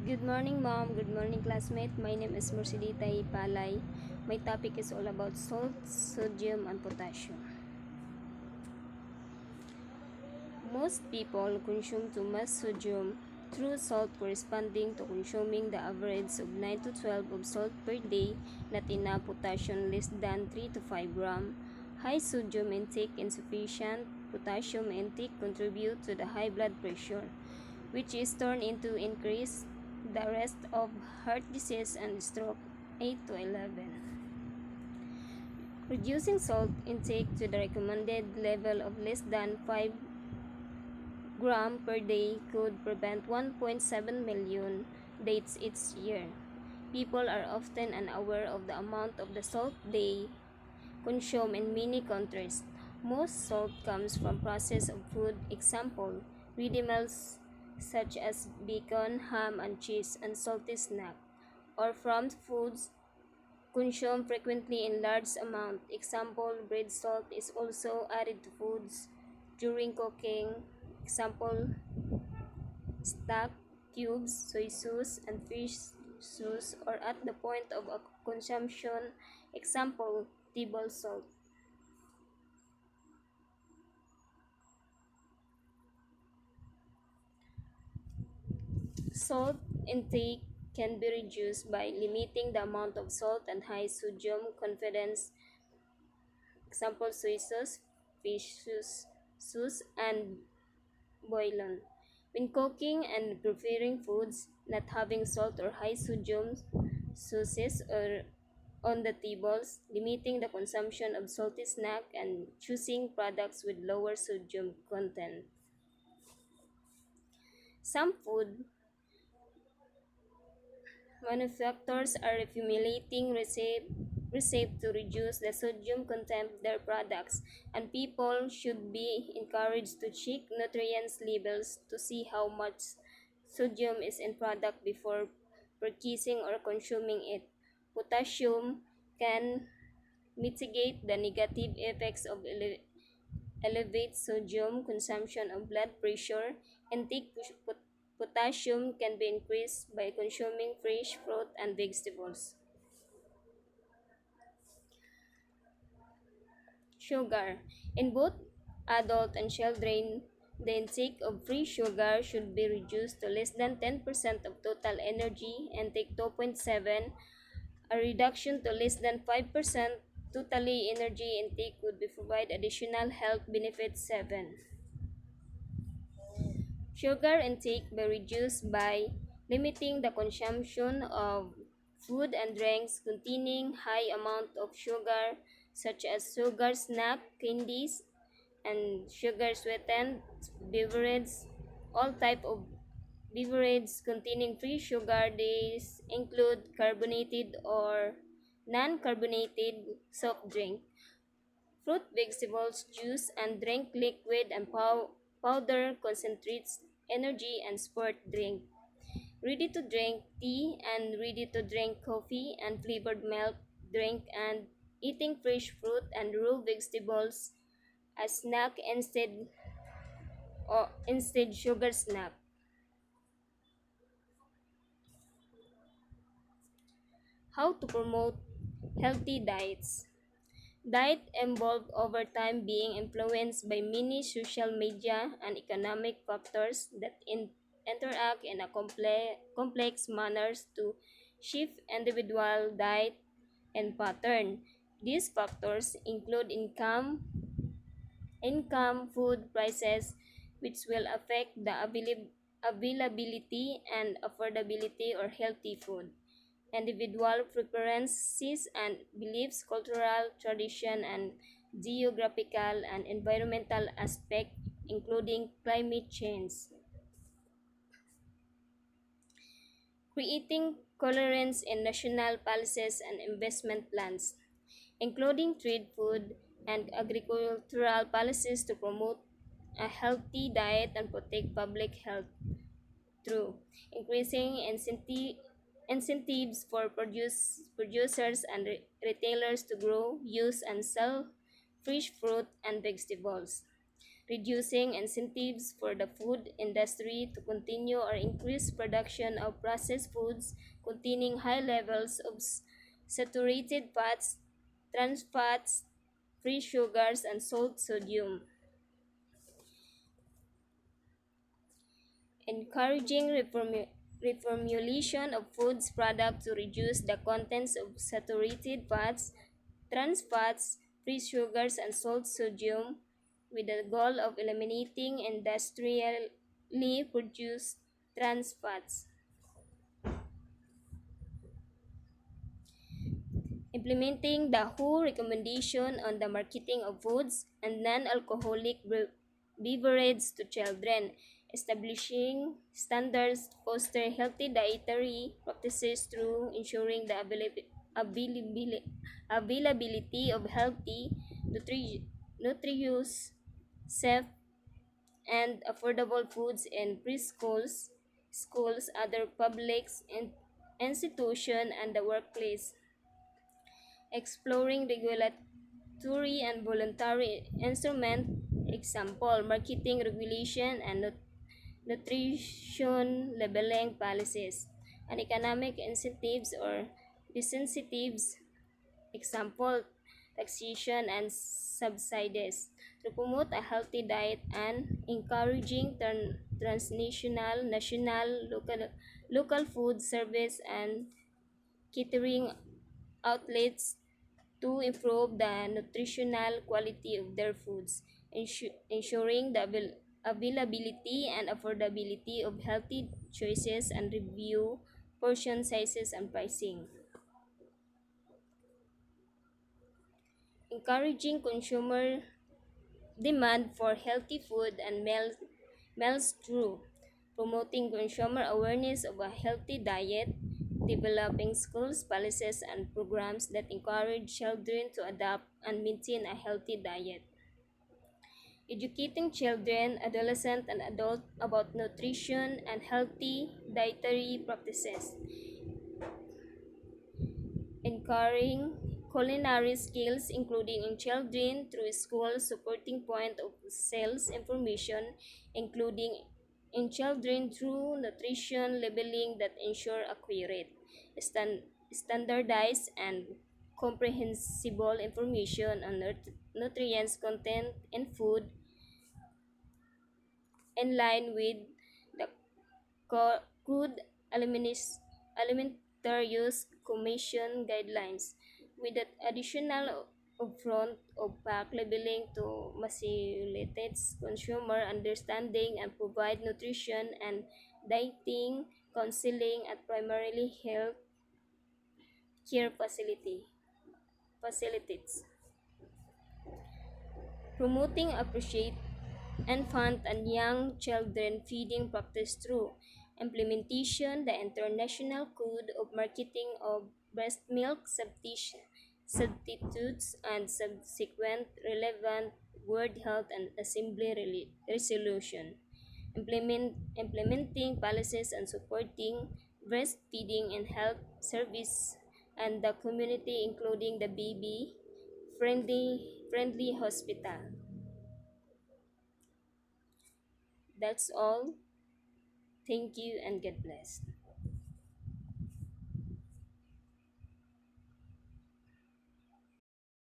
Good morning, Mom. Good morning, classmate. My name is Mercedita Palay. My topic is all about salt, sodium, and potassium. Most people consume too much sodium through salt corresponding to consuming the average of 9 to 12 of salt per day, not enough potassium less than 3 to 5 gram. High sodium intake insufficient potassium intake contribute to the high blood pressure, which is turned into increased the risk of heart disease and stroke 8 to 11. Reducing salt intake to the recommended level of less than 5 gram per day could prevent 1.7 million deaths each year. People are often unaware of the amount of the salt they consume in many countries. Most salt comes from processed food, example, ready meals such as bacon, ham, and cheese, and salty snack, or from foods consumed frequently in large amount. Example, bread salt is also added to foods during cooking. Example, stock cubes, soy sauce, and fish sauce, or at the point of consumption. Example, table salt. Salt intake can be reduced by limiting the amount of salt and high sodium confidence. Example, soy sauce, fish sauce, and bouillon. When cooking and preparing foods, not having salt or high sodium sauces or on the tables, limiting the consumption of salty snack and choosing products with lower sodium content. Some food manufacturers are reformulating receipt to reduce the sodium content of their products, and people should be encouraged to check nutrients labels to see how much sodium is in product before purchasing or consuming it. Potassium can mitigate the negative effects of elevate sodium consumption of blood pressure. Intake potassium can be increased by consuming fresh fruit and vegetables. Sugar. In both adult and children, the intake of free sugar should be reduced to less than 10% of total energy intake 2.7. A reduction to less than 5% totally energy intake would be provide additional health benefits 7. Sugar intake be reduced by limiting the consumption of food and drinks containing high amount of sugar such as sugar snack, candies, and sugar sweetened beverages. All type of beverage containing free sugar. These include carbonated or non-carbonated soft drink, fruit, vegetables, juice, and drink liquid and powder concentrates, energy, and sport drink. Ready to drink tea and ready to drink coffee and flavored milk drink and eating fresh fruit and raw vegetables as snack instead sugar snack. How to promote healthy diets. Diet evolved over time being influenced by many social media and economic factors that interact in a complex manners to shift individual diet and pattern. These factors include income, food prices, which will affect the availability and affordability or healthy food, individual preferences and beliefs, cultural tradition, and geographical and environmental aspects, including climate change. Creating coherence in national policies and investment plans, including trade, food, and agricultural policies to promote a healthy diet and protect public health through increasing incentives for producers and retailers to grow, use, and sell fresh fruit and vegetables. reducing incentives for the food industry to continue or increase production of processed foods containing high levels of saturated fats, trans fats, free sugars, and salt sodium. Encouraging reformulation of foods products to reduce the contents of saturated fats, trans fats, free sugars, and salt sodium with the goal of eliminating industrially produced trans fats. Implementing the WHO recommendation on the marketing of foods and non-alcoholic beverages to children, establishing standards to foster healthy dietary practices through ensuring the availability of healthy, nutritious, safe, and affordable foods in preschools, schools, other public institutions, and the workplace. Exploring regulatory and voluntary instrument, example, marketing regulation and nutrition labeling policies, and economic incentives or disincentives, example, taxation and subsidies, to promote a healthy diet and encouraging transnational, national, local food service and catering outlets to improve the nutritional quality of their foods, ensuring the availability and affordability of healthy choices and review portion sizes and pricing. Encouraging consumer demand for healthy food and meals through promoting consumer awareness of a healthy diet, developing schools, policies, and programs that encourage children to adopt and maintain a healthy diet. Educating children, adolescents, and adults about nutrition and healthy dietary practices. Encouraging culinary skills, including in children through school supporting point of sales information, including in children through nutrition labeling that ensure accurate, standardized, and comprehensible information on nutrients content in food in line with the Good Alimentarius Commission guidelines, with the additional upfront opaque labeling to facilitate consumer understanding and provide nutrition and dieting counseling at primarily health care facilities. Promoting appreciate infant and young children feeding practice through implementation the International Code of Marketing of Breast Milk Substitutes and subsequent relevant World Health and Assembly resolution. Implementing policies and supporting breastfeeding and health service and the community, including the baby friendly hospital. That's all. Thank you and God bless.